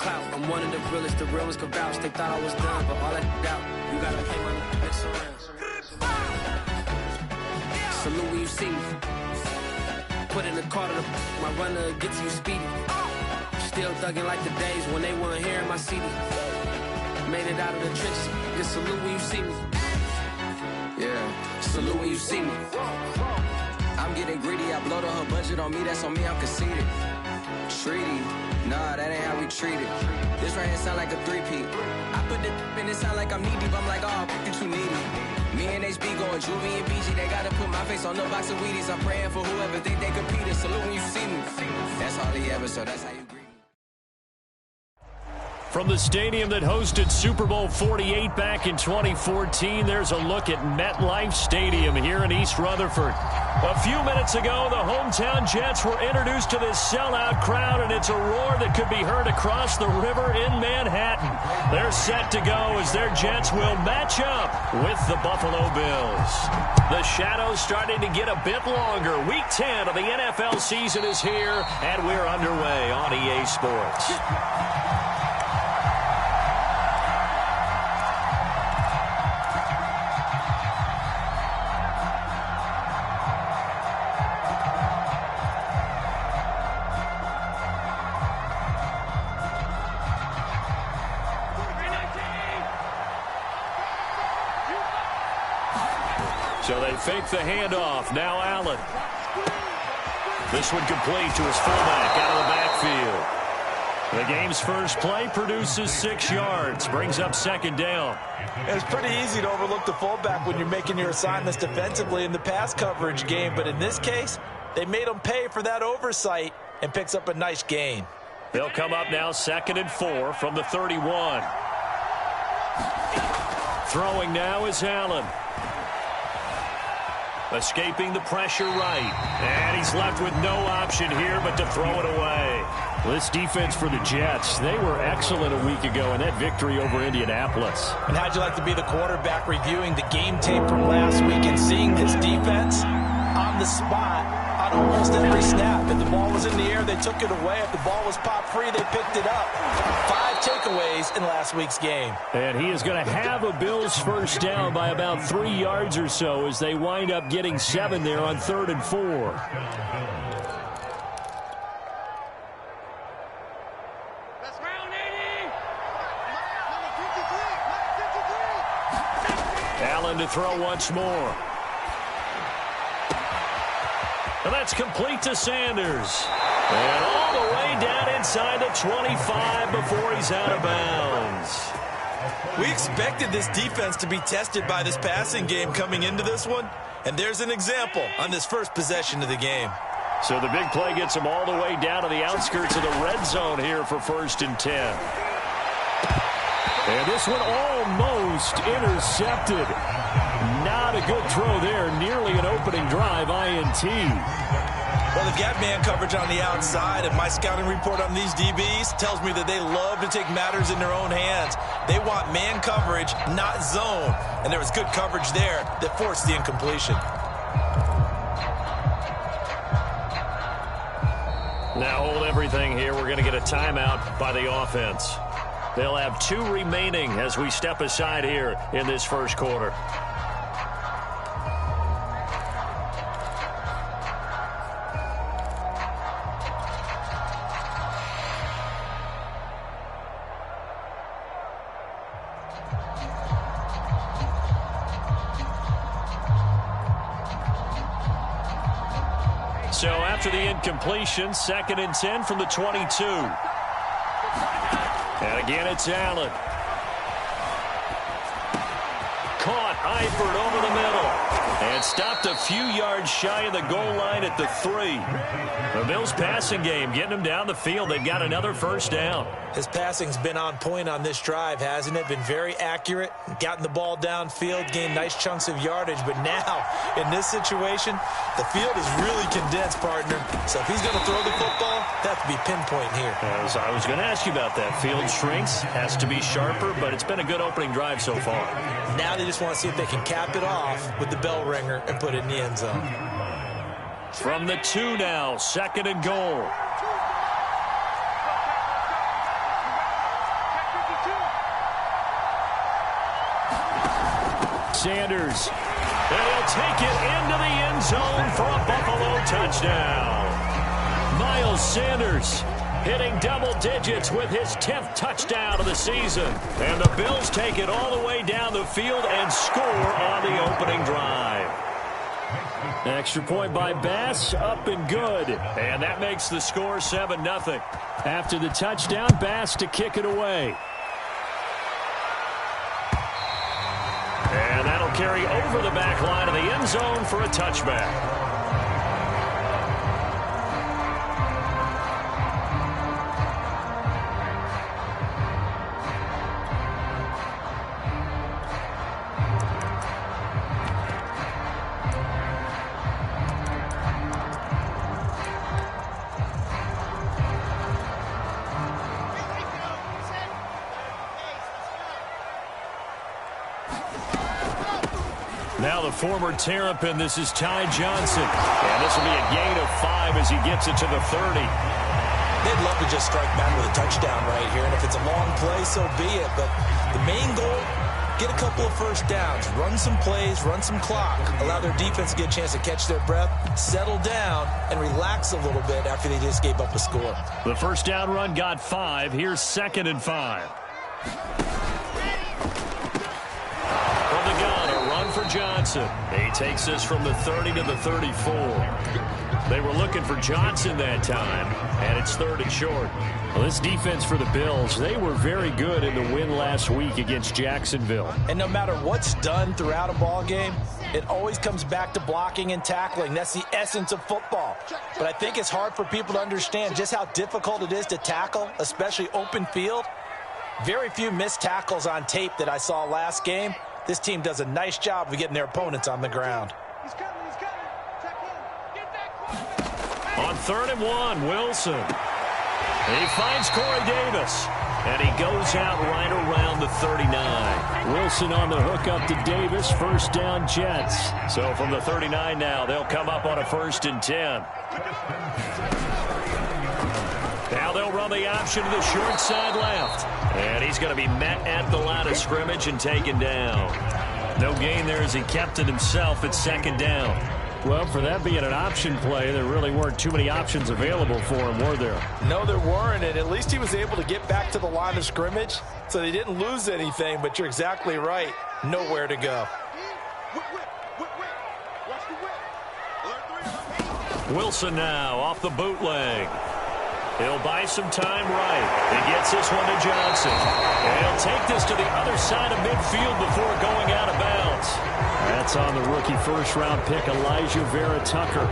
clout. I'm one of the realest, the real ones can vouch. They thought I was done, but all that doubt. You gotta pay my next around. Salute when you see me. Put in the car to my runner, get to you speedy. Still thugging like the days when they weren't hearing my CD. Made it out of the trenches. Just salute when you see me. Yeah, salute when you see me. I'm getting greedy, I blowed on her budget on me, that's on me, I'm conceited. Treaty, nah, that ain't how we treat it. This right here sound like a three-peat. I put the in it sound like I'm knee deep, I'm like, oh, you too needy. Me and HB going Juvie and BG, they gotta put my face on the box of Wheaties. I'm praying for whoever think they competed. Salute when you see me. That's all he ever, so that's how you greet me. From the stadium that hosted Super Bowl 48 back in 2014, there's a look at MetLife Stadium here in East Rutherford. A few minutes ago, the hometown Jets were introduced to this sellout crowd, and it's a roar that could be heard across the river in Manhattan. They're set to go as their Jets will match up with the Buffalo Bills. The shadow's starting to get a bit longer. Week 10 of the NFL season is here, and we're underway on EA Sports. So they fake the handoff. Now Allen. This one complete to his fullback out of the backfield. The game's first play produces 6 yards. Brings up second down. It's pretty easy to overlook the fullback when you're making your assignments defensively in the pass coverage game. But in this case, they made him pay for that oversight and picks up a nice gain. They'll come up now 2nd and 4 from the 31. Throwing now is Allen. Escaping the pressure right. And he's left with no option here but to throw it away. This defense for the Jets, they were excellent a week ago in that victory over Indianapolis. And how'd you like to be the quarterback reviewing the game tape from last week and seeing this defense on the spot on almost every snap? If the ball was in the air, they took it away. If the ball was pop free, they picked it up. 5 takeaways in last week's game. And he is going to have a Bills first down by about 3 yards or so as they wind up getting 7 there on 3rd and 4. Allen to throw once more. And that's complete to Sanders. And all the way down inside the 25 before he's out of bounds. We expected this defense to be tested by this passing game coming into this one. And there's an example on this first possession of the game. So the big play gets them all the way down to the outskirts of the red zone here for 1st and 10. And this one almost intercepted. Not a good throw there. Nearly an opening drive INT. Well, they've got man coverage on the outside, and my scouting report on these DBs tells me that they love to take matters in their own hands. They want man coverage, not zone. And there was good coverage there that forced the incompletion. Now hold everything here. We're going to get a timeout by the offense. They'll have 2 remaining as we step aside here in this first quarter. So after the incompletion, 2nd and 10 from the 22. And again, it's Allen. Caught Eifert over the middle. And stopped a few yards shy of the goal line at the 3. The Bills' passing game getting them down the field. They've got another first down. His passing's been on point on this drive, hasn't it? Been very accurate, gotten the ball downfield, gained nice chunks of yardage. But now, in this situation, the field is really condensed, partner. So if he's going to throw the football, that has to be pinpoint here. As I was going to ask you about that. Field shrinks, has to be sharper, but it's been a good opening drive so far. Now they just want to see if they can cap it off with the bell ringer and put it in the end zone. From the 2 now, 2nd and goal. Sanders. And he'll take it into the end zone for a Buffalo touchdown. Miles Sanders hitting double digits with his 10th touchdown of the season. And the Bills take it all the way down the field and score on the opening drive. Extra point by Bass, up and good. And that makes the score 7-0. After the touchdown, Bass to kick it away. And that'll carry over the back line of the end zone for a touchback. Now the former Terrapin, this is Ty Johnson. And this will be a gain of 5 as he gets it to the 30. They'd love to just strike back with a touchdown right here. And if it's a long play, so be it. But the main goal, get a couple of first downs. Run some plays, run some clock. Allow their defense to get a chance to catch their breath, settle down, and relax a little bit after they just gave up a score. The first down run got 5. Here's 2nd and 5. From the gun, a run for Johnson. He takes this from the 30 to the 34. They were looking for Johnson that time, and it's 3rd and short. Well, this defense for the Bills, they were very good in the win last week against Jacksonville. And no matter what's done throughout a ball game, it always comes back to blocking and tackling. That's the essence of football. But I think it's hard for people to understand just how difficult it is to tackle, especially open field. Very few missed tackles on tape that I saw last game. This team does a nice job of getting their opponents on the ground. On 3rd and 1, Wilson. He finds Corey Davis. And he goes out right around the 39. Wilson on the hook up to Davis. First down, Jets. So from the 39 now, they'll come up on a 1st and 10. Now they'll run the option to the short side left. And he's going to be met at the line of scrimmage and taken down. No gain there as he kept it himself at 2nd down. Well, for that being an option play, there really weren't too many options available for him, were there? No, there weren't, and at least he was able to get back to the line of scrimmage, so they didn't lose anything, but you're exactly right. Nowhere to go. Wilson now off the bootleg. He'll buy some time right. He gets this one to Johnson. And he'll take this to the other side of midfield before going out of bounds. That's on the rookie first-round pick, Elijah Vera Tucker.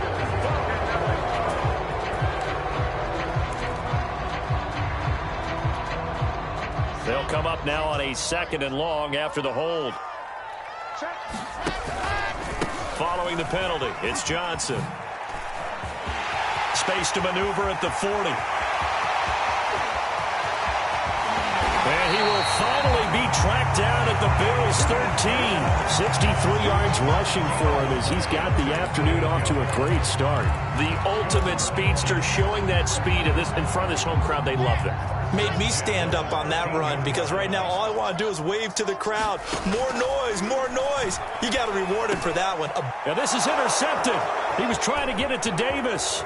They'll come up now on a 2nd and long after the hold. Following the penalty, it's Johnson. Space to maneuver at the 40. And he will finally be tracked down at the Bills' 13. 63 yards rushing for him as he's got the afternoon off to a great start. The ultimate speedster, showing that speed in front of this home crowd. They love that. Made me stand up on that run because right now all I want to do is wave to the crowd. More noise, more noise. You got to reward him for that one. Now this is intercepted. He was trying to get it to Davis.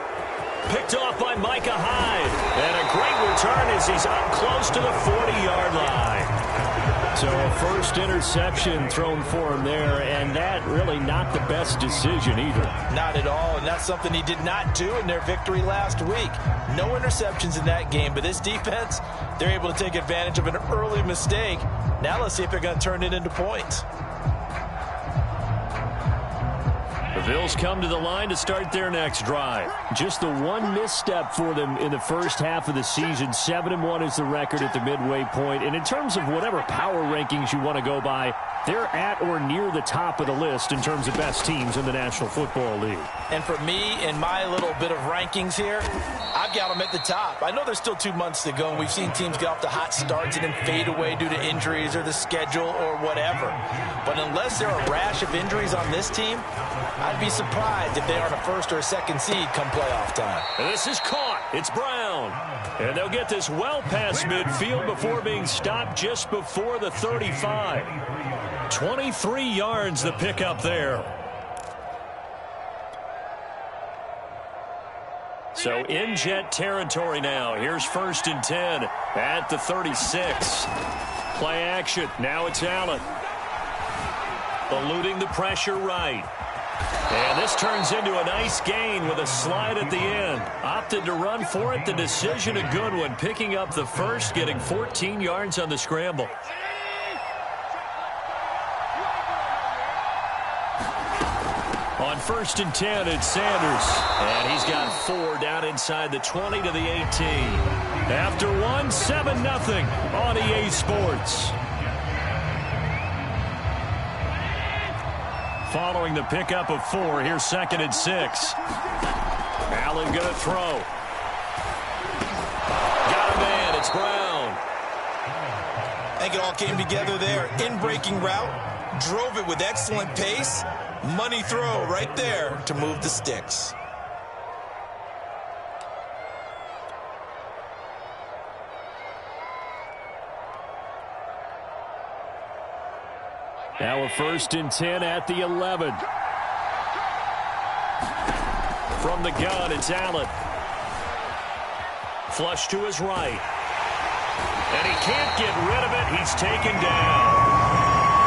Picked off by Micah Hyde. And a great return as he's up close to the 40-yard line. So a first interception thrown for him there, and that really not the best decision either. Not at all, and that's something he did not do in their victory last week. No interceptions in that game, but this defense, they're able to take advantage of an early mistake. Now let's see if they're going to turn it into points. The Bills come to the line to start their next drive. Just the one misstep for them in the first half of the season. 7-1 is the record at the midway point. And in terms of whatever power rankings you want to go by, they're at or near the top of the list in terms of best teams in the National Football League. And for me, in my little bit of rankings here, I've got them at the top. I know there's still 2 months to go, and we've seen teams get off to hot starts and then fade away due to injuries or the schedule or whatever. But unless there are a rash of injuries on this team, I'd be surprised if they aren't a 1st or a 2nd seed come playoff time. And this is caught. It's Brown. And they'll get this well past midfield before being stopped just before the 35. 23 yards the pickup there. So in Jet territory now. Here's 1st and 10 at the 36. Play action. Now it's Allen. Eluding the pressure right. And this turns into a nice gain with a slide at the end. Opted to run for it. The decision a good one. Picking up the first, getting 14 yards on the scramble. On 1st and 10, it's Sanders. And he's got 4 down inside the 20 to the 18. After one, 7-0 on EA Sports. Following the pickup of 4, here's 2nd and 6. Allen going to throw. Got a man, it's Brown. I think it all came together there. In-breaking route, drove it with excellent pace. Money throw right there to move the sticks. Now a 1st and 10 at the 11. From the gun, it's Allen. Flush to his right. And he can't get rid of it. He's taken down.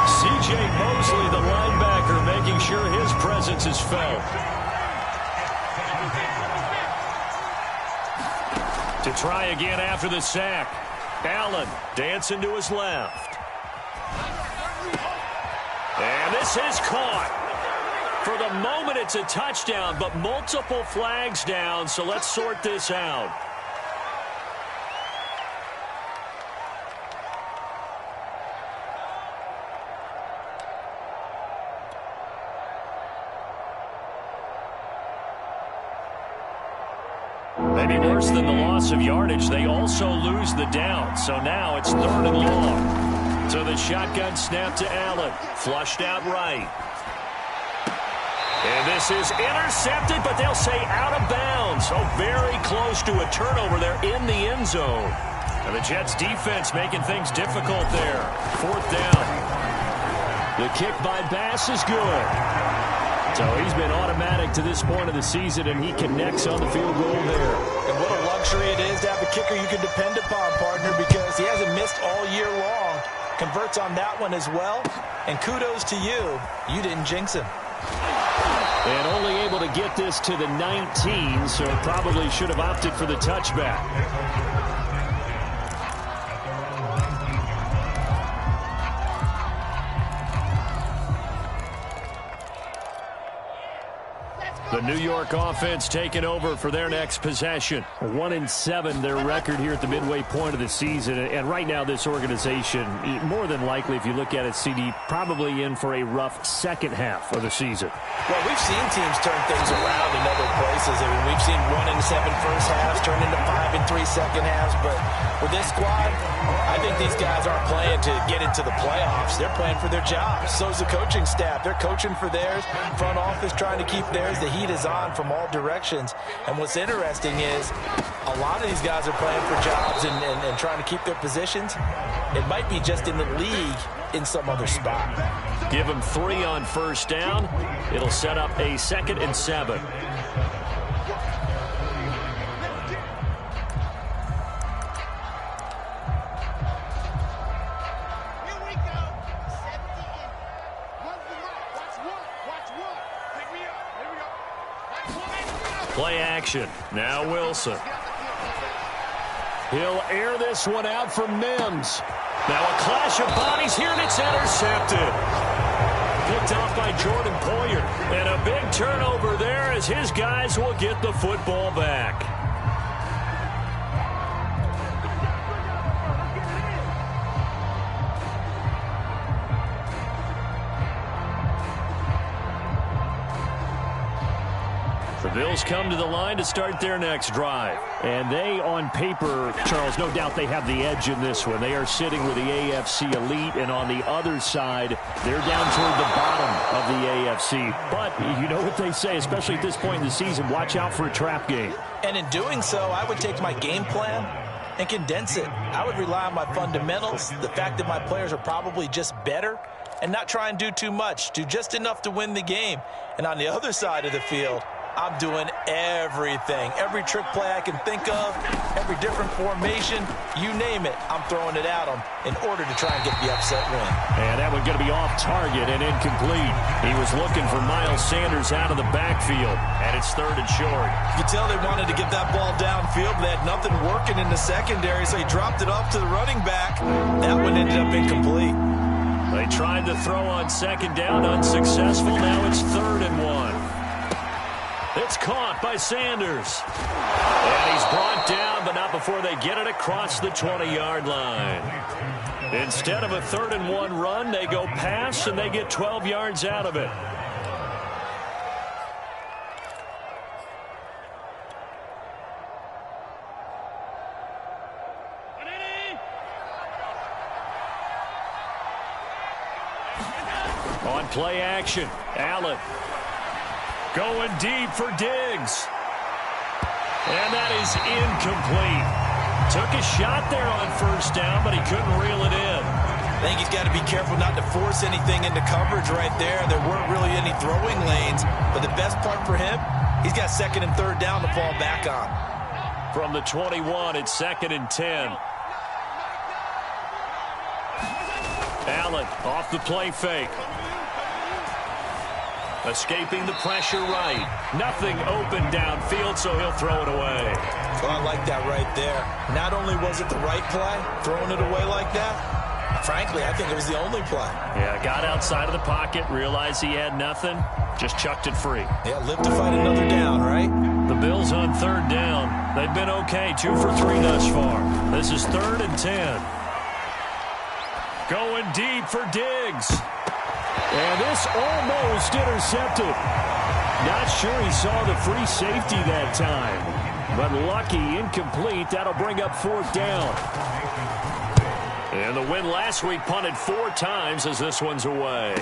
C.J. Mosley, the linebacker, making sure his presence is felt. To try again after the sack. Allen dancing to his left. And this is caught. For the moment, it's a touchdown, but multiple flags down, so let's sort this out. Maybe worse than the loss of yardage, they also lose the down, so now it's 3rd and long. So the shotgun snap to Allen. Flushed out right. And this is intercepted, but they'll say out of bounds. So very close to a turnover there in the end zone. And the Jets defense making things difficult there. 4th down. The kick by Bass is good. So he's been automatic to this point of the season, and he connects on the field goal there. And what a luxury it is to have a kicker you can depend upon, partner, because he hasn't missed all year long. Converts on that one as well. And kudos to you. You didn't jinx him. And only able to get this to the 19, so probably should have opted for the touchback. The New York offense taking over for their next possession. 1-7, their record here at the midway point of the season. And right now, this organization, more than likely, if you look at it, CD, probably in for a rough second half of the season. Well, we've seen teams turn things around in other places. I mean, we've seen 1-7 first halves turn into 5-3 second halves. But with this squad, I think these guys aren't playing to get into the playoffs. They're playing for their jobs. So's the coaching staff. They're coaching for theirs. Front office trying to keep theirs. The heat is on from all directions. And what's interesting is a lot of these guys are playing for jobs and trying to keep their positions. It might be just in the league in some other spot. Give them 3 on 1st down. It'll set up a 2nd and 7. Play action. Now Wilson. He'll air this one out for Mims. Now a clash of bodies here, and it's intercepted. Picked off by Jordan Poyer. And a big turnover there as his guys will get the football back. The Bills come to the line to start their next drive. And they, on paper, Charles, no doubt they have the edge in this one. They are sitting with the AFC elite, and on the other side, they're down toward the bottom of the AFC. But you know what they say, especially at this point in the season, watch out for a trap game. And in doing so, I would take my game plan and condense it. I would rely on my fundamentals, the fact that my players are probably just better, and not try and do too much. Do just enough to win the game. And on the other side of the field, I'm doing everything. Every trick play I can think of, every different formation, you name it, I'm throwing it at them in order to try and get the upset win. And that one going to be off target and incomplete. He was looking for Miles Sanders out of the backfield, and it's 3rd and short. You could tell they wanted to get that ball downfield, but they had nothing working in the secondary, so he dropped it off to the running back. That one ended up incomplete. They tried to throw on 2nd down, unsuccessful. Now it's 3rd and 1. It's caught by Sanders. And he's brought down, but not before they get it across the 20-yard line. Instead of a 3rd and 1 run, they go pass, and they get 12 yards out of it. On play action, Allen. Going deep for Diggs. And that is incomplete. Took a shot there on 1st down, but he couldn't reel it in. I think he's got to be careful not to force anything into coverage right there. There weren't really any throwing lanes, but the best part for him, he's got 2nd and 3rd down to fall back on. From the 21, it's 2nd and 10. Allen off the play fake. Escaping the pressure right. Nothing open downfield, so he'll throw it away. Well, I like that right there. Not only was it the right play, throwing it away like that, frankly, I think it was the only play. Yeah, got outside of the pocket, realized he had nothing, just chucked it free. Yeah, live to fight another down, right? The Bills on 3rd down. They've been okay, 2 for 3 thus far. This is 3rd and 10. Going deep for Diggs. And this almost intercepted. Not sure he saw the free safety that time. But lucky, incomplete. That'll bring up 4th down. And the win last week punted 4 times as this one's away.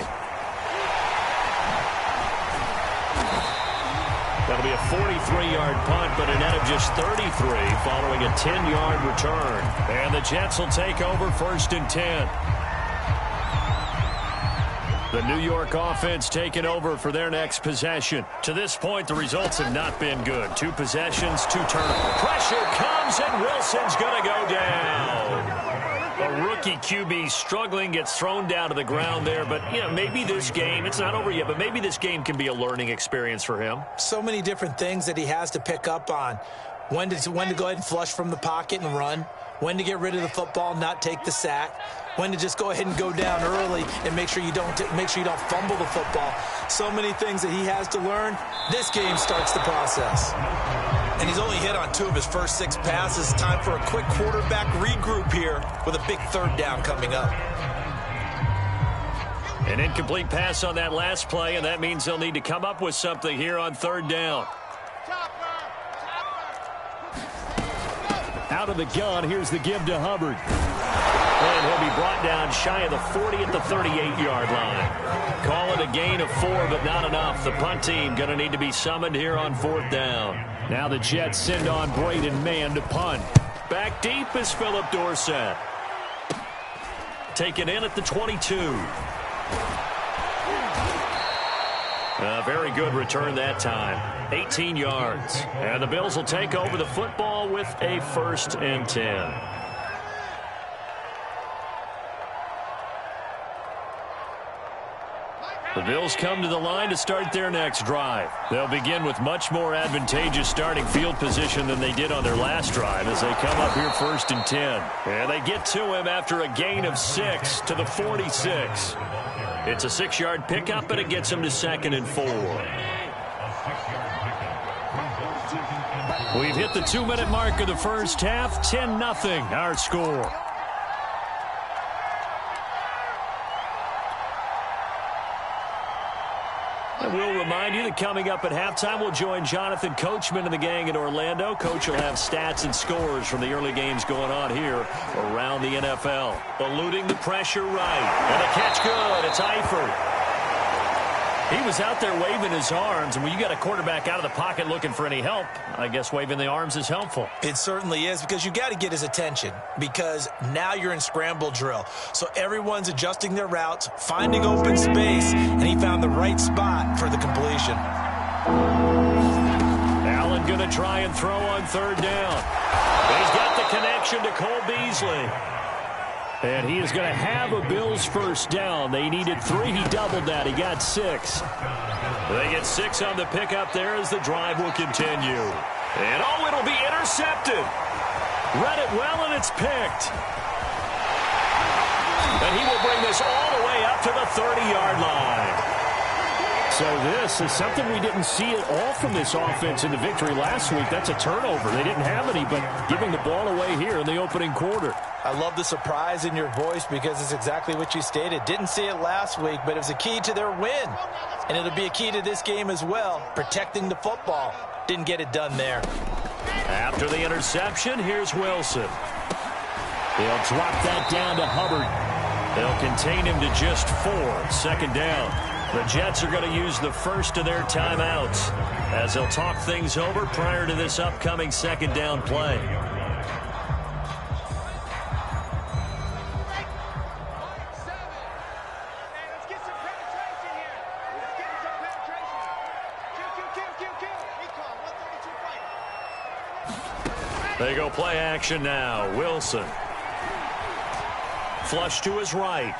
That'll be a 43-yard punt, but a net of just 33 following a 10-yard return. And the Jets will take over 1st and 10. The New York offense taking over for their next possession. To this point, the results have not been good. 2 possessions, 2 turnovers. Pressure comes, and Wilson's going to go down. A rookie QB struggling, gets thrown down to the ground there. But, you know, maybe this game, it's not over yet, but maybe this game can be a learning experience for him. So many different things that he has to pick up on. When to go ahead and flush from the pocket and run. When to get rid of the football, not take the sack. When to just go ahead and go down early and make sure you don't fumble the football. So many things that he has to learn. This game starts the process. And he's only hit on 2 of his first 6 passes. Time for a quick quarterback regroup here with a big 3rd down coming up. An incomplete pass on that last play, and that means they'll need to come up with something here on 3rd down. Out of the gun, here's the give to Hubbard. And he'll be brought down shy of the 40 at the 38-yard line. Call it a gain of 4, but not enough. The punt team going to need to be summoned here on 4th down. Now the Jets send on Braden Mann to punt. Back deep is Philip Dorsett. Taken in at the 22. A very good return that time. 18 yards. And the Bills will take over the football with a 1st and 10. The Bills come to the line to start their next drive. They'll begin with much more advantageous starting field position than they did on their last drive as they come up here 1st and 10. And they get to him after a gain of 6 to the 46. It's a 6-yard pickup, and it gets him to 2nd and 4. We've hit the 2-minute mark of the first half. 10-0 our score. And we'll remind you that coming up at halftime, we'll join Jonathan Coachman and the gang in Orlando. Coach will have stats and scores from the early games going on here around the NFL. Eluding the pressure right. And a catch good. It's Eifert. He was out there waving his arms, and when you got a quarterback out of the pocket looking for any help, I guess waving the arms is helpful. It certainly is, because you got to get his attention, because now you're in scramble drill. So everyone's adjusting their routes, finding open space, and he found the right spot for the completion. Allen going to try and throw on third down. He's got the connection to Cole Beasley. And he is going to have a Bills first down. They needed 3. He doubled that. He got 6. They get 6 on the pickup there as the drive will continue. And, oh, it'll be intercepted. Read it well, and it's picked. And he will bring this all the way up to the 30-yard line. So this is something we didn't see at all from this offense in the victory last week. That's a turnover. They didn't have any, but giving the ball away here in the opening quarter. I love the surprise in your voice because it's exactly what you stated. Didn't see it last week, but it was a key to their win. And it'll be a key to this game as well, protecting the football. Didn't get it done there. After the interception, here's Wilson. They'll drop that down to Hubbard. They'll contain him to just 4. Second down. The Jets are going to use the first of their timeouts as they'll talk things over prior to this upcoming second down play. They go play action now. Wilson. Flush to his right.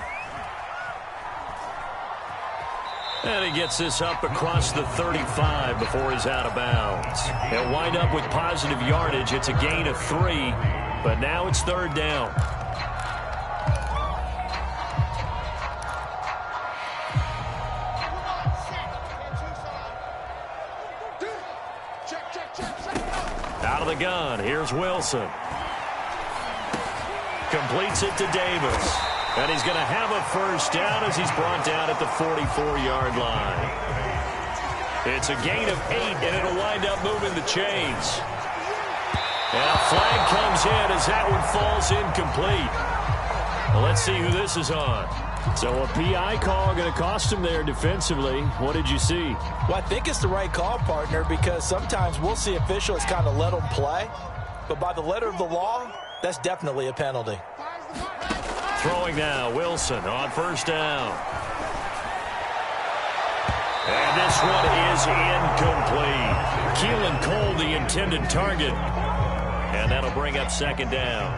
And he gets this up across the 35 before he's out of bounds. He'll wind up with positive yardage. It's a gain of 3, but now it's third down. Out of the gun, here's Wilson. Completes it to Davis. And he's going to have a first down as he's brought down at the 44-yard line. It's a gain of 8, and it'll wind up moving the chains. And a flag comes in as that one falls incomplete. Well, let's see who this is on. So a PI call going to cost him there defensively. What did you see? Well, I think it's the right call, partner, because sometimes we'll see officials kind of let them play. But by the letter of the law, that's definitely a penalty. Throwing now, Wilson on first down. And this one is incomplete. Keelan Cole, the intended target. And that'll bring up second down.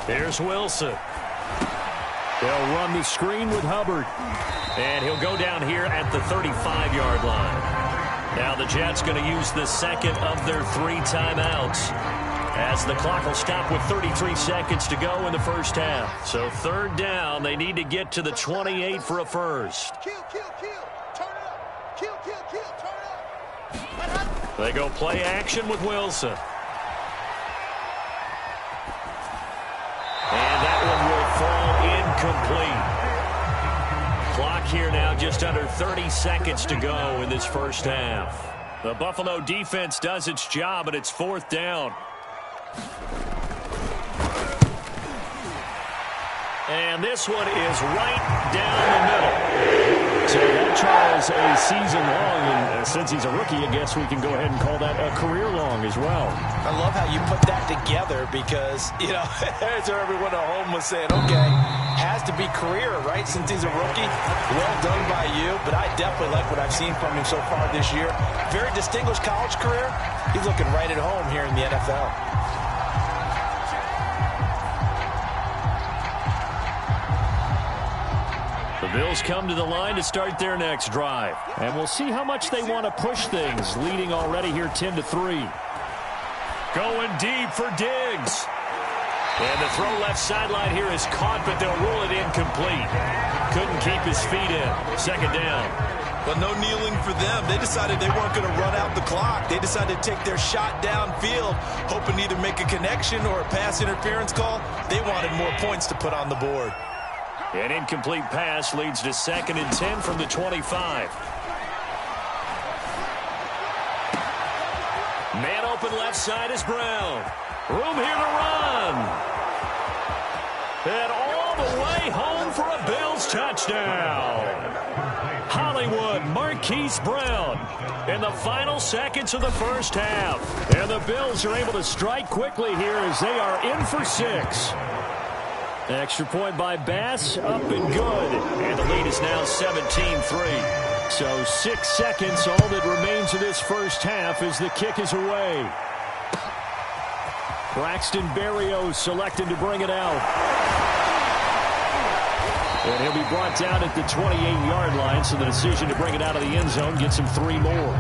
Here's Wilson. They'll run the screen with Hubbard. And he'll go down here at the 35-yard line. Now the Jets going to use the second of their 3 timeouts as the clock will stop with 33 seconds to go in the first half. So third down, they need to get to the 28 for a first. They go play action with Wilson. And that one will fall incomplete. Clock here now just under 30 seconds to go in this first half. The Buffalo defense does its job, and it's fourth down. And this one is right down the middle. So that, Charles, a season long, and since he's a rookie, I guess we can go ahead and call that a career long as well. I love how you put that together because, you know, as everyone at home was saying, okay, has to be career, right, since he's a rookie. Well done by you, but I definitely like what I've seen from him so far this year. Very distinguished college career. He's looking right at home here in the NFL. The Bills come to the line to start their next drive. And we'll see how much they want to push things, leading already here 10-3. Going deep for Diggs. And the throw left sideline here is caught, but they'll rule it incomplete. Couldn't keep his feet in. Second down. But no kneeling for them. They decided they weren't going to run out the clock. They decided to take their shot downfield, hoping to either make a connection or a pass interference call. They wanted more points to put on the board. An incomplete pass leads to 2nd and 10 from the 25. Man open left side is Brown. Room here to run. And all the way home for a Bills touchdown. Hollywood Marquise Brown in the final seconds of the first half. And the Bills are able to strike quickly here as they are in for 6. Extra point by Bass, up and good. And the lead is now 17-3. So 6 seconds, all that remains of this first half as the kick is away. Braxton Berrios selected to bring it out. And he'll be brought down at the 28-yard line, so the decision to bring it out of the end zone gets him 3 more.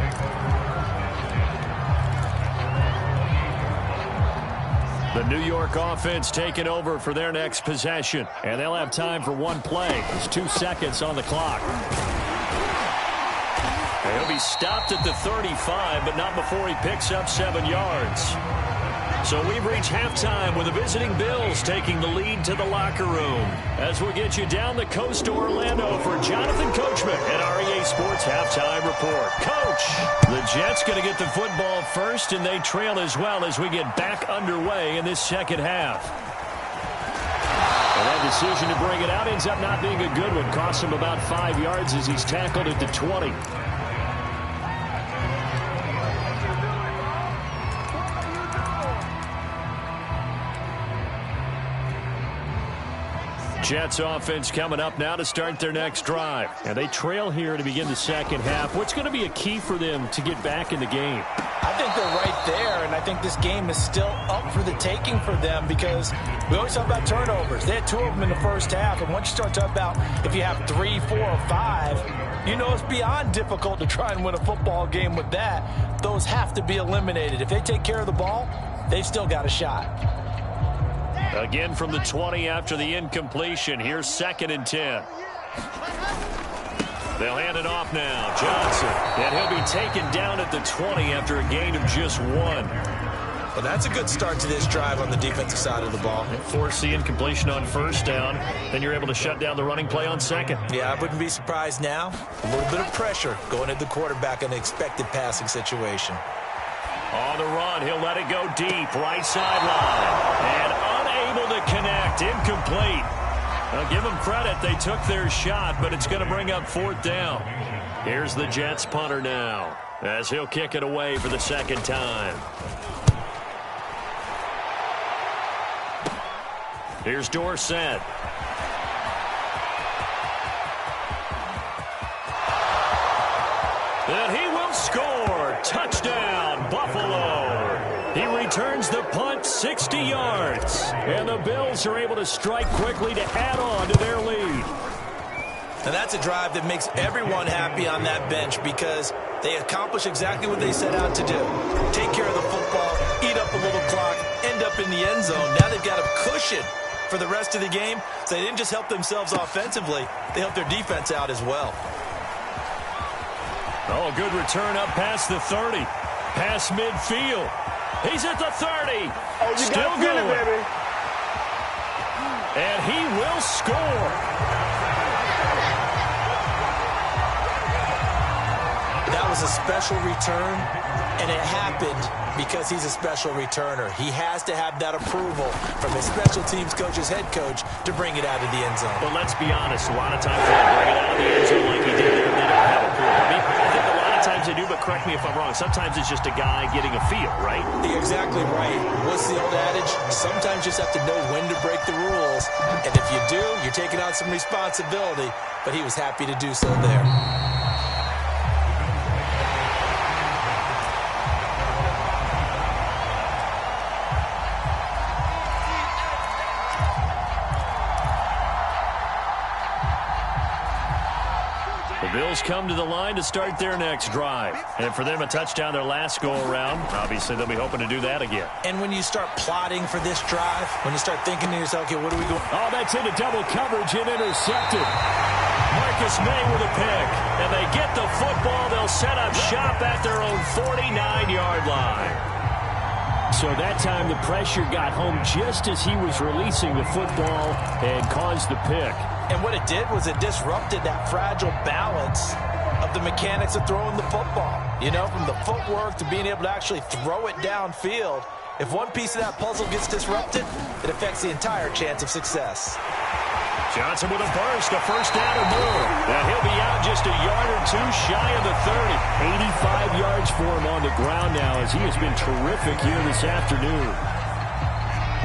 The New York offense taking over for their next possession. And they'll have time for 1 play. There's 2 seconds on the clock. And he'll be stopped at the 35, but not before he picks up 7 yards. So we've reached halftime with the visiting Bills taking the lead to the locker room. As we get you down the coast to Orlando for Jonathan Coachman at REA Sports Halftime Report. Coach, the Jets going to get the football first, and they trail as well as we get back underway in this second half. And that decision to bring it out ends up not being a good one. Costs him about 5 yards as he's tackled at the 20. Jets offense coming up now to start their next drive. And they trail here to begin the second half. What's going to be a key for them to get back in the game? I think they're right there, and I think this game is still up for the taking for them because we always talk about turnovers. They had 2 of them in the first half, and once you start talking about if you have 3, 4, or 5, you know it's beyond difficult to try and win a football game with that. Those have to be eliminated. If they take care of the ball, they've still got a shot. Again from the 20 after the incompletion. Here's 2nd and 10. They'll hand it off now. Johnson. And he'll be taken down at the 20 after a gain of just 1. Well, that's a good start to this drive on the defensive side of the ball. Force the incompletion on first down. Then you're able to shut down the running play on second. Yeah, I wouldn't be surprised now. A little bit of pressure going at the quarterback in an expected passing situation. On the run, he'll let it go deep. Right sideline. And unable to connect. Incomplete. Now, give them credit. They took their shot, but it's going to bring up 4th down. Here's the Jets punter now as he'll kick it away for the 2nd time. Here's Dorsett. And he will score. Touchdown, Buffalo. He returns the punt 60 yards. And the Bills are able to strike quickly to add on to their lead. And that's a drive that makes everyone happy on that bench because they accomplish exactly what they set out to do. Take care of the football, eat up a little clock, end up in the end zone. Now they've got a cushion for the rest of the game. So they didn't just help themselves offensively, they helped their defense out as well. Oh, good return up past the 30. Past midfield. He's at the 30. Oh, you still got going. it, baby. And he will score. That was a special return, and it happened because he's a special returner. He has to have that approval from his special teams coach's head coach to bring it out of the end zone. But let's be honest, a lot of times when they bring it out of the end zone like he did there, they don't have approval. I mean, I think a lot of times they do, but correct me if I'm wrong. Sometimes it's just a guy getting a feel, right? You're exactly right. What's the old adage? Sometimes you just have to know when to break the rules. And if you do, you're taking on some responsibility. But he was happy to do so there. Bills come to the line to start their next drive. And for them, a touchdown their last go-around. Obviously, they'll be hoping to do that again. And when you start plotting for this drive, when you start thinking to yourself, okay, what are we going? Oh, that's into double coverage and intercepted. Marcus May with a pick. And they get the football. They'll set up shop at their own 49-yard line. So that time the pressure got home just as he was releasing the football and caused the pick. And what it did was it disrupted that fragile balance of the mechanics of throwing the football. You know, from the footwork to being able to actually throw it downfield. If one piece of that puzzle gets disrupted, it affects the entire chance of success. Johnson with a burst, a first down or more. Now he'll be out just a yard or two shy of the 30. 85 yards for him on the ground now as he has been terrific here this afternoon.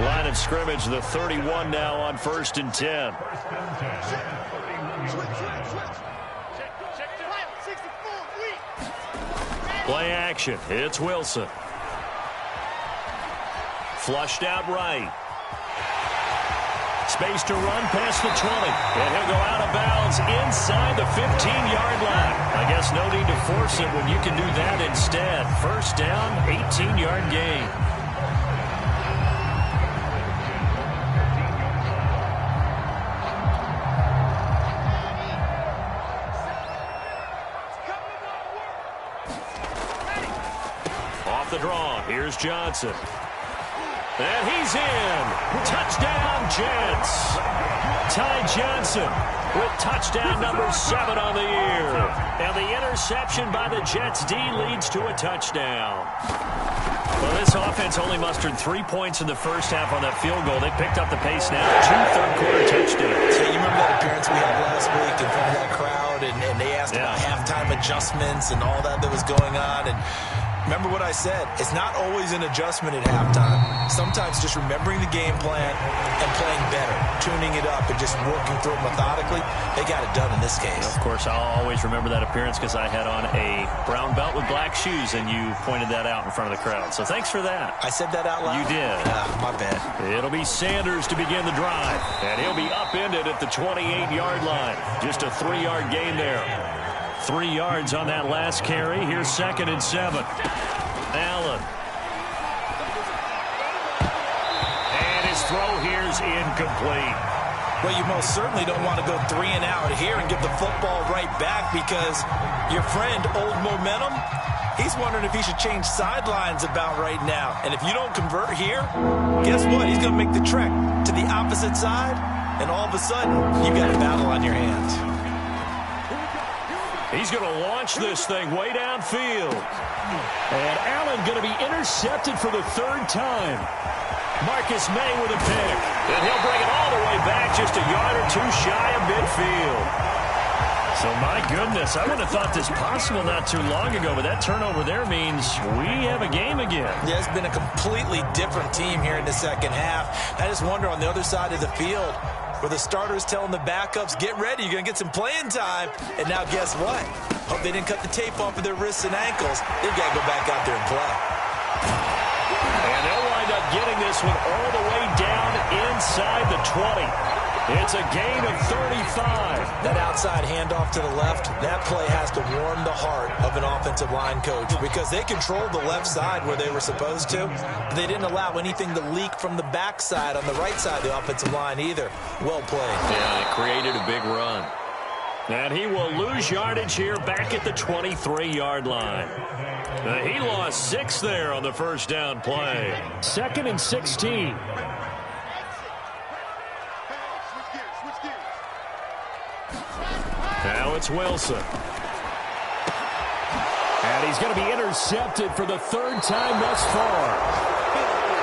Line of scrimmage, the 31 now on 1st and 10. Play action. It's Wilson. Flushed out right. Space to run past the 20. And he'll go out of bounds inside the 15-yard line. I guess no need to force it when you can do that instead. First down, 18-yard gain. Off the draw, here's Johnson. And he's in. Touchdown, Jets. Ty Johnson with touchdown number 7 on the year. And the interception by the Jets D leads to a touchdown. Well, this offense only mustered 3 points in the first half on that field goal. They picked up the pace now. 2 third-quarter touchdowns. Yeah, you remember that appearance we had last week in front of that crowd, and they asked about halftime adjustments and all that was going on, and remember what I said. It's not always an adjustment at halftime. Sometimes just remembering the game plan and playing better, tuning it up and just working through it methodically. They got it done in this case. Of course, I'll always remember that appearance because I had on a brown belt with black shoes, and you pointed that out in front of the crowd. So thanks for that. I said that out loud? You did. My bad. It'll be Sanders to begin the drive, and he'll be upended at the 28-yard line. Just a 3-yard gain there. 3 yards on that last carry. Here's 2nd and 7. Allen. And his throw here's incomplete. Well, you most certainly don't want to go 3 and out here and give the football right back because your friend, Old Momentum, he's wondering if he should change sidelines about right now. And if you don't convert here, guess what? He's going to make the trek to the opposite side, and all of a sudden, you've got a battle on your hands. He's going to launch this thing way downfield. And Allen going to be intercepted for the 3rd time. Marcus May with a pick. And he'll bring it all the way back just a yard or 2 shy of midfield. So, my goodness, I wouldn't have thought this possible not too long ago, but that turnover there means we have a game again. Yeah, it's been a completely different team here in the second half. I just wonder on the other side of the field, where the starters telling the backups, get ready, you're going to get some playing time. And now guess what? Hope they didn't cut the tape off of their wrists and ankles. They've got to go back out there and play. And they'll wind up getting this one all the way down inside the 20. It's a gain of 35. That outside handoff to the left, that play has to warm the heart of an offensive line coach because they controlled the left side where they were supposed to. They didn't allow anything to leak from the backside on the right side of the offensive line either. Well played. Yeah, it created a big run. And he will lose yardage here back at the 23-yard line. He lost 6 there on the first down play. 2nd and 16. Now it's Wilson. And he's going to be intercepted for the 3rd time thus far.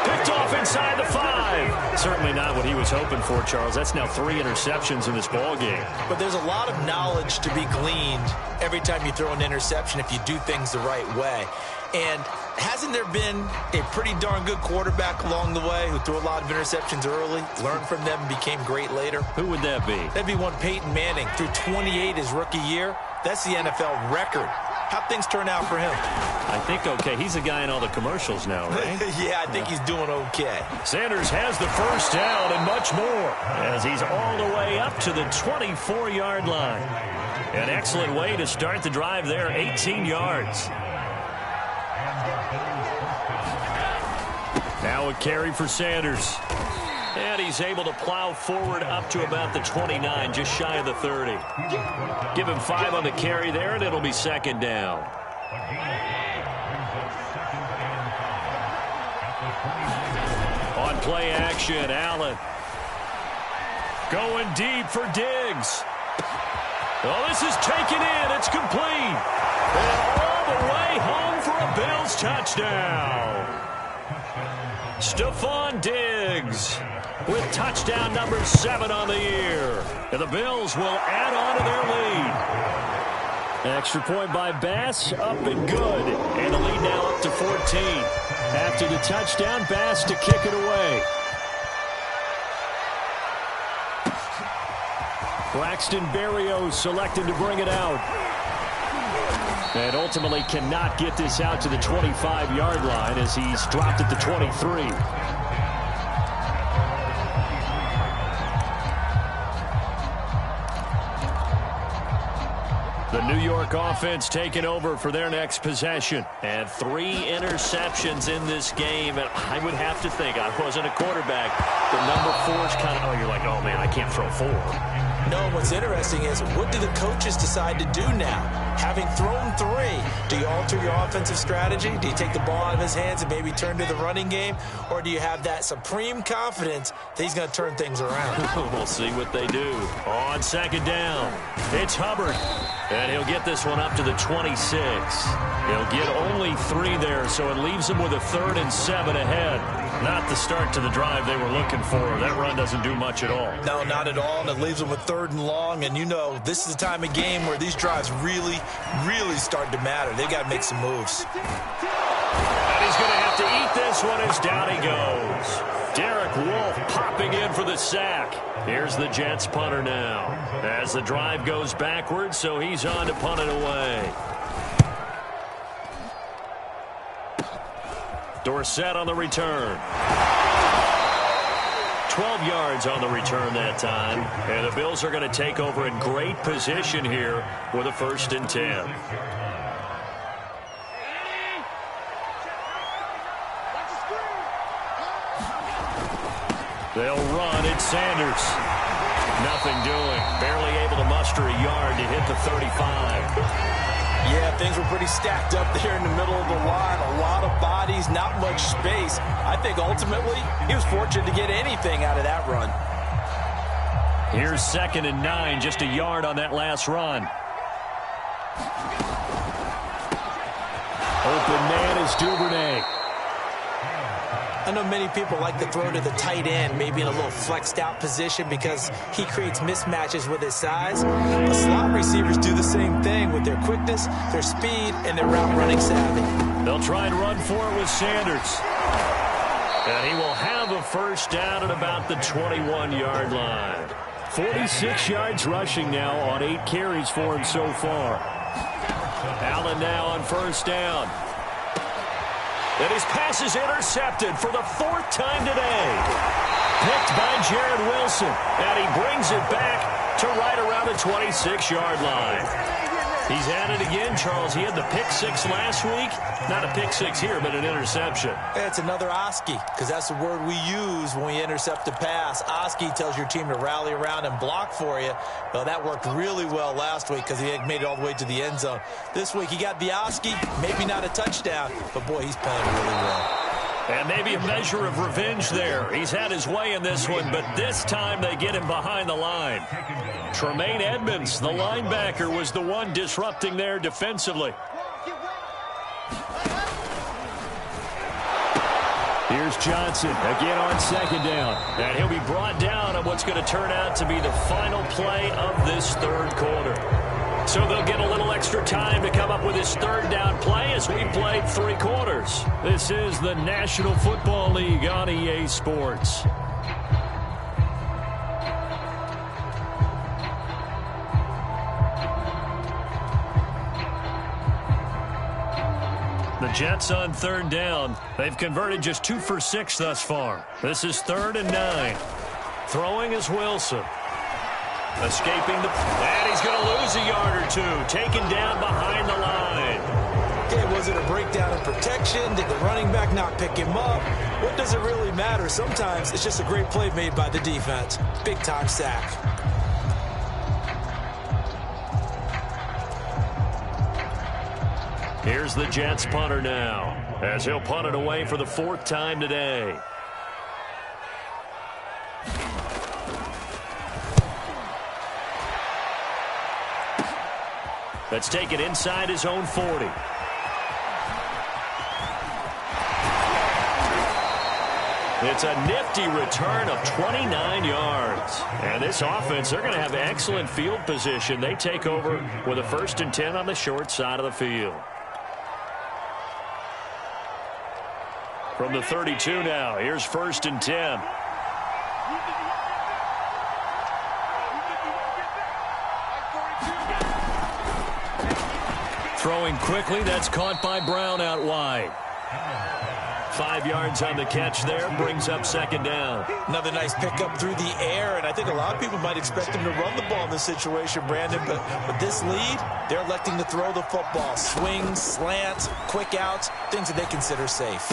Picked off inside the 5. Certainly not what he was hoping for, Charles. That's now 3 interceptions in this ball game. But there's a lot of knowledge to be gleaned every time you throw an interception if you do things the right way. And hasn't there been a pretty darn good quarterback along the way who threw a lot of interceptions early, learned from them, and became great later? Who would that be? That'd be one Peyton Manning. Threw 28 his rookie year. That's the NFL record. How'd things turn out for him? I think okay. He's a guy in all the commercials now, right? Yeah, I think he's doing okay. Sanders has the first down and much more as he's all the way up to the 24-yard line. An excellent way to start the drive there, 18 yards. Now a carry for Sanders. And he's able to plow forward up to about the 29, just shy of the 30. Give him 5 on the carry there, and it'll be 2nd down. On play action, Allen. Going deep for Diggs. Well, this is taken in. It's complete. And all the way home for a Bills touchdown. Stephon Diggs with touchdown number 7 on the year. And the Bills will add on to their lead. Extra point by Bass, up and good. And the lead now up to 14. After the touchdown, Bass to kick it away. Braxton Berrios selected to bring it out. And ultimately cannot get this out to the 25-yard line as he's dropped at the 23. The New York offense taking over for their next possession. And 3 interceptions in this game. And I would have to think, I wasn't a quarterback, the number 4 is kind of, oh, you're like, oh, man, I can't throw 4. No, what's interesting is, what do the coaches decide to do now? Having thrown 3, do you alter your offensive strategy? Do you take the ball out of his hands and maybe turn to the running game? Or do you have that supreme confidence that he's going to turn things around? We'll see what they do. On second down, it's Hubbard. And he'll get this one up to the 26. He'll get only 3 there, so it leaves him with a 3rd and 7 ahead. Not the start to the drive they were looking for. That run doesn't do much at all. No, not at all, and it leaves them with 3rd and long. And you know, this is the time of game where these drives really start to matter. They've got to make some moves. And he's going to have to eat this one as down he goes. Derek Wolfe popping in for the sack. Here's the Jets punter now. As the drive goes backwards, so he's on to punt it away. Dorsett on the return. 12 yards on the return that time. And the Bills are going to take over in great position here with a 1st and 10. They'll run. It's Sanders. Nothing doing. Barely able to muster a yard to hit the 35. Yeah, things were pretty stacked up there in the middle of the line. A lot of bodies, not much space. I think ultimately he was fortunate to get anything out of that run. Here's 2nd and 9, just a yard on that last run. Open man is Duvernay. I know many people like to throw to the tight end, maybe in a little flexed out position because he creates mismatches with his size. But slot receivers do the same thing with their quickness, their speed, and their route running savvy. They'll try and run for it with Sanders. And he will have a 1st down at about the 21-yard line. 46 yards rushing now on 8 carries for him so far. Allen now on 1st down. And his pass is intercepted for the 4th time today. Picked by Jared Wilson. And he brings it back to right around the 26-yard line. He's at it again, Charles. He had the pick 6 last week. Not a pick 6 here, but an interception. It's another Oski, because that's the word we use when we intercept a pass. Oski tells your team to rally around and block for you. Well, that worked really well last week because he had made it all the way to the end zone. This week he got the Oski, maybe not a touchdown, but boy, he's playing really well. And maybe a measure of revenge there. He's had his way in this one, but this time they get him behind the line. Tremaine Edmonds, the linebacker, was the one disrupting there defensively. Here's Johnson again on 2nd down. And he'll be brought down on what's going to turn out to be the final play of this 3rd quarter. So they'll get a little extra time to come up with his 3rd down play as we played 3 quarters. This is the National Football League on EA Sports. The Jets on 3rd down. They've converted just 2 for 6 thus far. This is 3rd and 9. Throwing is Wilson. Escaping the... And he's going to lose a yard or 2. Taken down behind the line. Okay, was it a breakdown in protection? Did the running back not pick him up? What does it really matter? Sometimes it's just a great play made by the defense. Big-time sack. Here's the Jets punter now, as he'll punt it away for the 4th time today. Let's take it inside his own 40. It's a nifty return of 29 yards. And this offense, they're going to have excellent field position. They take over with a 1st and 10 on the short side of the field. From the 32 now, here's 1st and 10. Throwing quickly, that's caught by Brown out wide. 5 yards on the catch there, brings up 2nd down. Another nice pickup through the air, and I think a lot of people might expect him to run the ball in this situation, Brandon, but with this lead, they're electing to throw the football. Swings, slants, quick outs, things that they consider safe.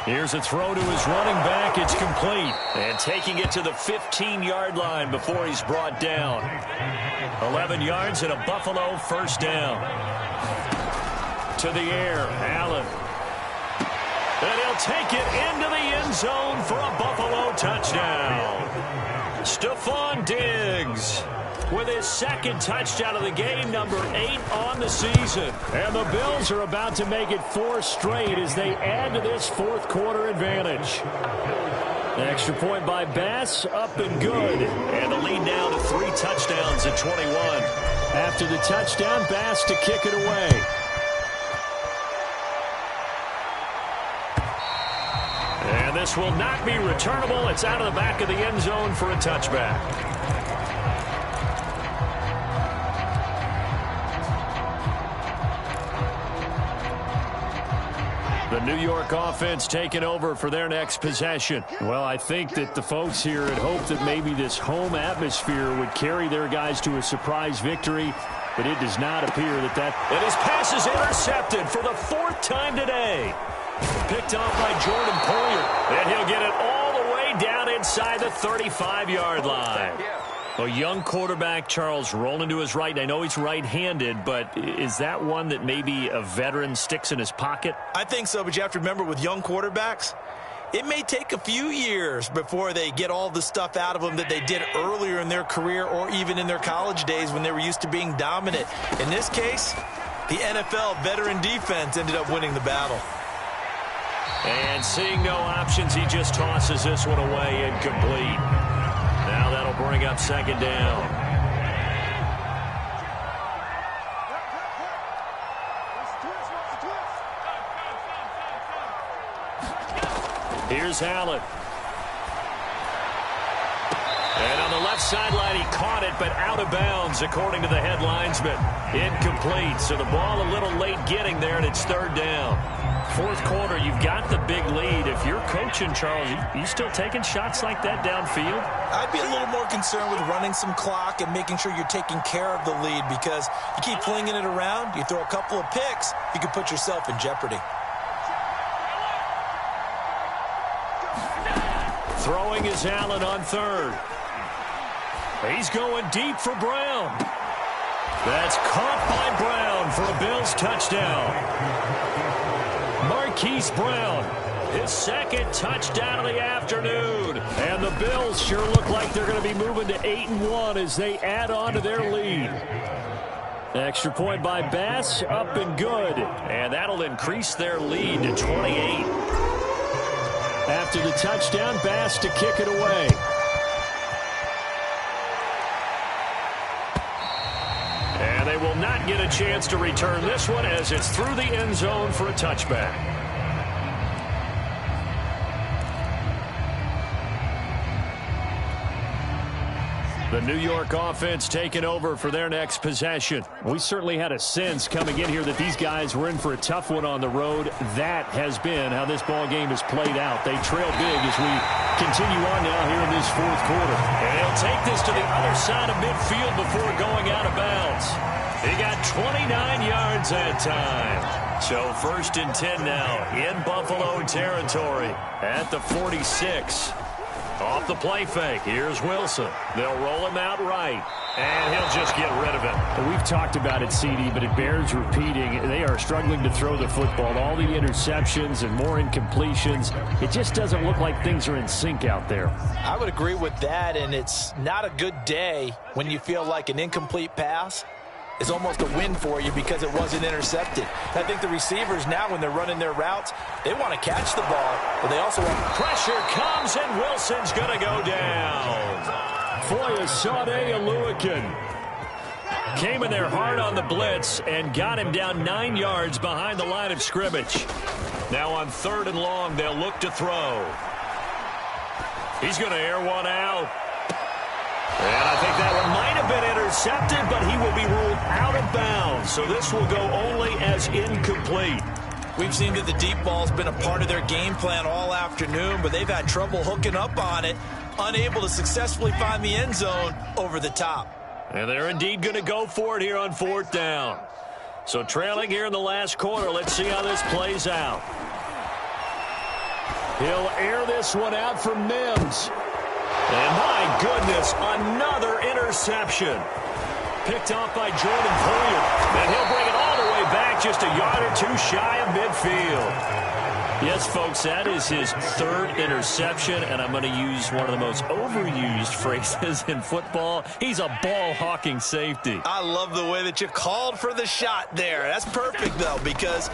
Here's a throw to his running back. It's complete. And taking it to the 15-yard line before he's brought down. 11 yards and a Buffalo 1st down. To the air, Allen. And he'll take it into the end zone for a Buffalo touchdown. Stephon Diggs with his 2nd touchdown of the game, number 8 on the season. And the Bills are about to make it 4 straight as they add to this 4th quarter advantage. The extra point by Bass, up and good. And the lead now to 3 touchdowns at 21. After the touchdown, Bass to kick it away. And this will not be returnable. It's out of the back of the end zone for a touchback. The New York offense taking over for their next possession. Well, I think that the folks here had hoped that maybe this home atmosphere would carry their guys to a surprise victory, but it does not appear that. And his pass is intercepted for the 4th time today. Picked off by Jordan Poyer. And he'll get it all the way down inside the 35-yard line. A young quarterback, Charles, rolling to his right. I know he's right-handed, but is that one that maybe a veteran sticks in his pocket? I think so, but you have to remember with young quarterbacks, it may take a few years before they get all the stuff out of them that they did earlier in their career or even in their college days when they were used to being dominant. In this case, the NFL veteran defense ended up winning the battle. And seeing no options, he just tosses this one away, incomplete. Now that'll bring up 2nd down. Here's Allen. And on the left sideline, he caught it, but out of bounds, according to the head linesman. Incomplete, so the ball a little late getting there, and it's 3rd down. 4th quarter, you've got the big lead. If you're coaching, Charles, you still taking shots like that downfield? I'd be a little more concerned with running some clock and making sure you're taking care of the lead, because you keep flinging it around, you throw a couple of picks, you can put yourself in jeopardy. Throwing is Allen on 3rd. He's going deep for Brown. That's caught by Brown for a Bills touchdown. Marquise Brown, his 2nd touchdown of the afternoon. And the Bills sure look like they're going to be moving to 8-1 as they add on to their lead. Extra point by Bass, up and good. And that'll increase their lead to 28. After the touchdown, Bass to kick it away. And they will not get a chance to return this one as it's through the end zone for a touchback. The New York offense taking over for their next possession. We certainly had a sense coming in here that these guys were in for a tough one on the road. That has been how this ball game has played out. They trail big as we continue on now here in this 4th quarter. And they'll take this to the other side of midfield before going out of bounds. He got 29 yards that time. So 1st and 10 now in Buffalo territory at the 46. Off the play fake, here's Wilson. They'll roll him out right, and he'll just get rid of it. We've talked about it, CD, but it bears repeating. They are struggling to throw the football. All the interceptions and more incompletions. It just doesn't look like things are in sync out there. I would agree with that, and it's not a good day when you feel like an incomplete pass is almost a win for you because it wasn't intercepted. I think the receivers now, when they're running their routes, they want to catch the ball, but they also want pressure comes, and Wilson's going to go down. Foyesade Aluakin came in there hard on the blitz and got him down 9 yards behind the line of scrimmage. Now on 3rd and long, they'll look to throw. He's going to air one out. And I think that one might have been intercepted, but he will be ruled out of bounds. So this will go only as incomplete. We've seen that the deep ball's been a part of their game plan all afternoon, but they've had trouble hooking up on it, unable to successfully find the end zone over the top. And they're indeed going to go for it here on 4th down. So trailing here in the last quarter, let's see how this plays out. He'll air this one out for Mims. And my goodness, another interception. Picked off by Jordan Poyer. And he'll bring it all the way back, just a yard or two shy of midfield. Yes, folks, that is his 3rd interception, and I'm going to use one of the most overused phrases in football. He's a ball-hawking safety. I love the way that you called for the shot there. That's perfect, though, because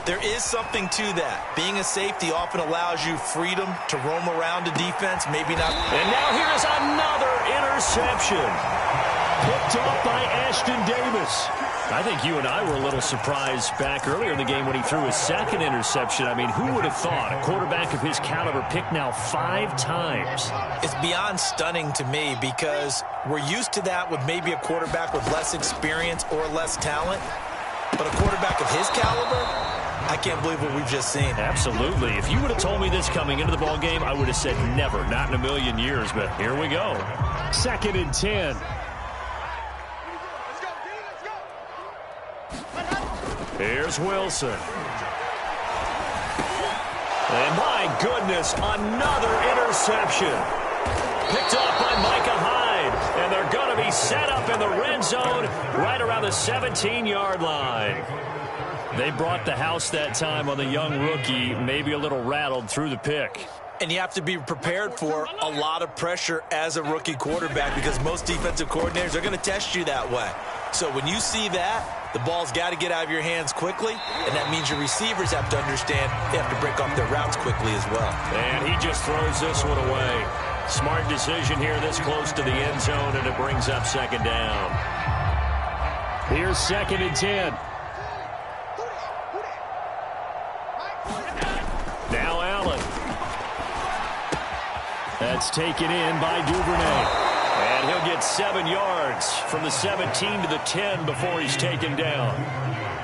there is something to that. Being a safety often allows you freedom to roam around a defense, maybe not. And now here's another interception. Picked off by Ashton Davis. I think you and I were a little surprised back earlier in the game when he threw his 2nd interception. I mean, who would have thought a quarterback of his caliber picked now 5 times? It's beyond stunning to me because we're used to that with maybe a quarterback with less experience or less talent. But a quarterback of his caliber, I can't believe what we've just seen. Absolutely. If you would have told me this coming into the ball game, I would have said never, not in a million years. But here we go. 2nd and 10. Here's Wilson. And my goodness, another interception. Picked off by Micah Hyde. And they're going to be set up in the red zone right around the 17-yard line. They brought the house that time on the young rookie, maybe a little rattled through the pick. And you have to be prepared for a lot of pressure as a rookie quarterback because most defensive coordinators are going to test you that way. So when you see that, the ball's got to get out of your hands quickly, and that means your receivers have to understand they have to break off their routes quickly as well. And he just throws this one away. Smart decision here this close to the end zone, and it brings up 2nd down. Here's 2nd and 10. Now Allen. That's taken in by Duvernay. And he'll get 7 yards from the 17 to the 10 before he's taken down.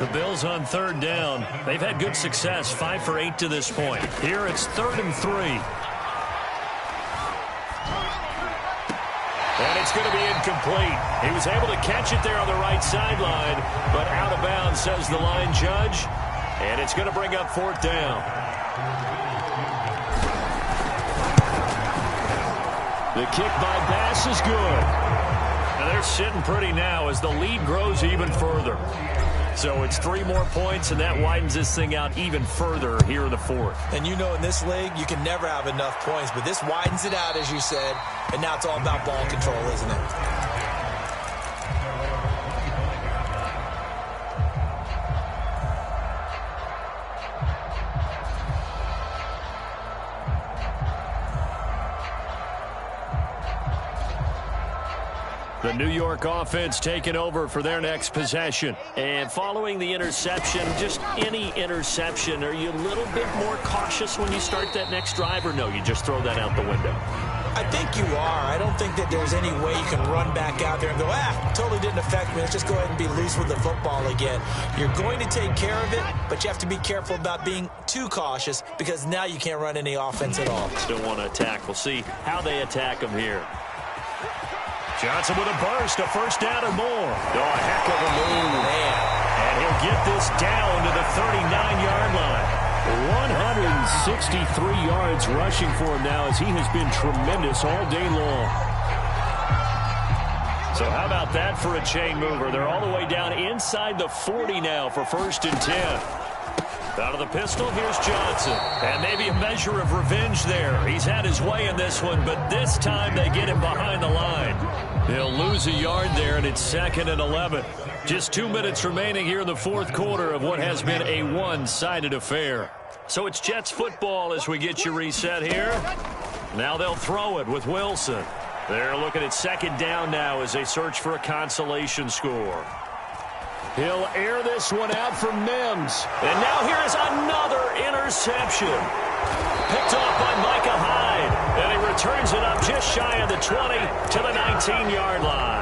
The Bills on 3rd down. They've had good success, 5 for 8 to this point. Here it's 3rd and 3. And it's going to be incomplete. He was able to catch it there on the right sideline, but out of bounds, says the line judge. And it's going to bring up 4th down. The kick by Bass is good. And they're sitting pretty now as the lead grows even further. So it's 3 more points, and that widens this thing out even further here in the 4th. And you know in this league, you can never have enough points, but this widens it out, as you said, and now it's all about ball control, isn't it? The New York offense taking over for their next possession. And following the interception, just any interception, are you a little bit more cautious when you start that next drive, or no, you just throw that out the window? I think you are. I don't think that there's any way you can run back out there and go, totally didn't affect me. Let's just go ahead and be loose with the football again. You're going to take care of it, but you have to be careful about being too cautious because now you can't run any offense at all. Still want to attack. We'll see how they attack them here. Johnson with a burst, a 1st down and more. Oh, a heck of a move. Man. And he'll get this down to the 39-yard line. 163 yards rushing for him now as he has been tremendous all day long. So how about that for a chain mover? They're all the way down inside the 40 now for 1st and 10. Out of the pistol, here's Johnson. And maybe a measure of revenge there. He's had his way in this one, but this time they get him behind the line. He'll lose a yard there, and it's 2nd and 11. Just 2 minutes remaining here in the fourth quarter of what has been a one-sided affair. So it's Jets football as we get you reset here. Now they'll throw it with Wilson. They're looking at second down now as they search for a consolation score. He'll air this one out for Mims. And now here is another interception. Picked off by Micah Hyde. And he returns it up just shy of the 20 to the 19-yard line.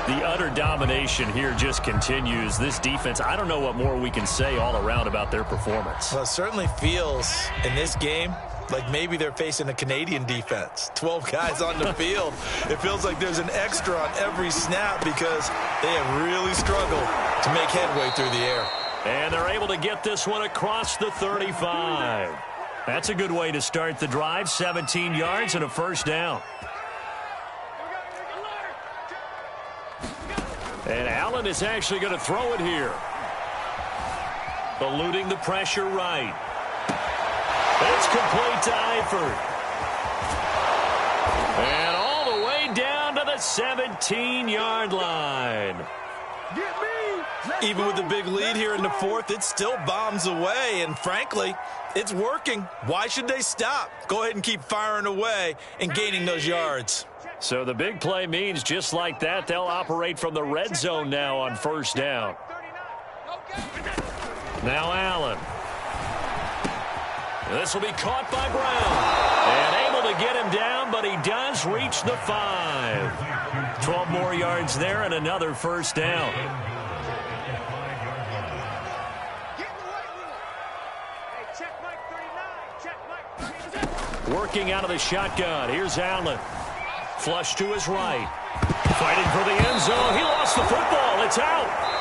The utter domination here just continues. This defense, I don't know what more we can say all around about their performance. Well, it certainly feels in this game like maybe they're facing a Canadian defense. 12 guys on the field. It feels like there's an extra on every snap because they have really struggled to make headway through the air. And they're able to get this one across the 35. That's a good way to start the drive. 17 yards and a first down. And Allen is actually going to throw it here. Eluding the pressure right. It's complete to Eifert. And all the way down to the 17-yard line. Even with the big lead here in the fourth, it still bombs away. And frankly, it's working. Why should they stop? Go ahead and keep firing away and gaining those yards. So the big play means just like that, they'll operate from the red zone now on first down. Now Allen. This will be caught by Brown. And able to get him down, but he does reach the 5. 12 more yards there and another first down. Working out of the shotgun. Here's Allen. Flush to his right. Fighting for the end zone. He lost the football. It's out.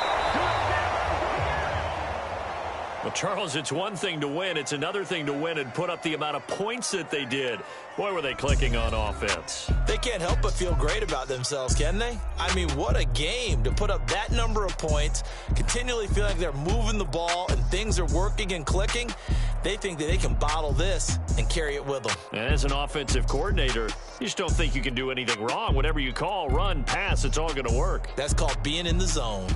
Well, Charles, it's one thing to win. It's another thing to win and put up the amount of points that they did. Boy, were they clicking on offense. They can't help but feel great about themselves, can they? I mean, what a game to put up that number of points, continually feel like they're moving the ball and things are working and clicking. They think that they can bottle this and carry it with them. And as an offensive coordinator, you just don't think you can do anything wrong. Whatever you call, run, pass, it's all going to work. That's called being in the zone.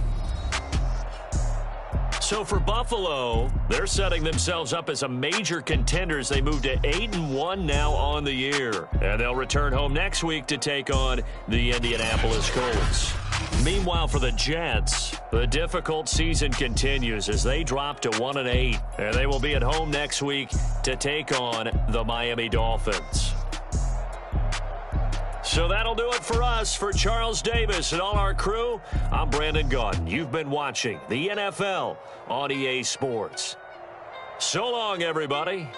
So for Buffalo, they're setting themselves up as a major contender as they move to 8-1 now on the year. And they'll return home next week to take on the Indianapolis Colts. Meanwhile, for the Jets, the difficult season continues as they drop to 1-8. And they will be at home next week to take on the Miami Dolphins. So that'll do it for us. For Charles Davis and all our crew, I'm Brandon Gaudin. You've been watching the NFL on EA Sports. So long, everybody.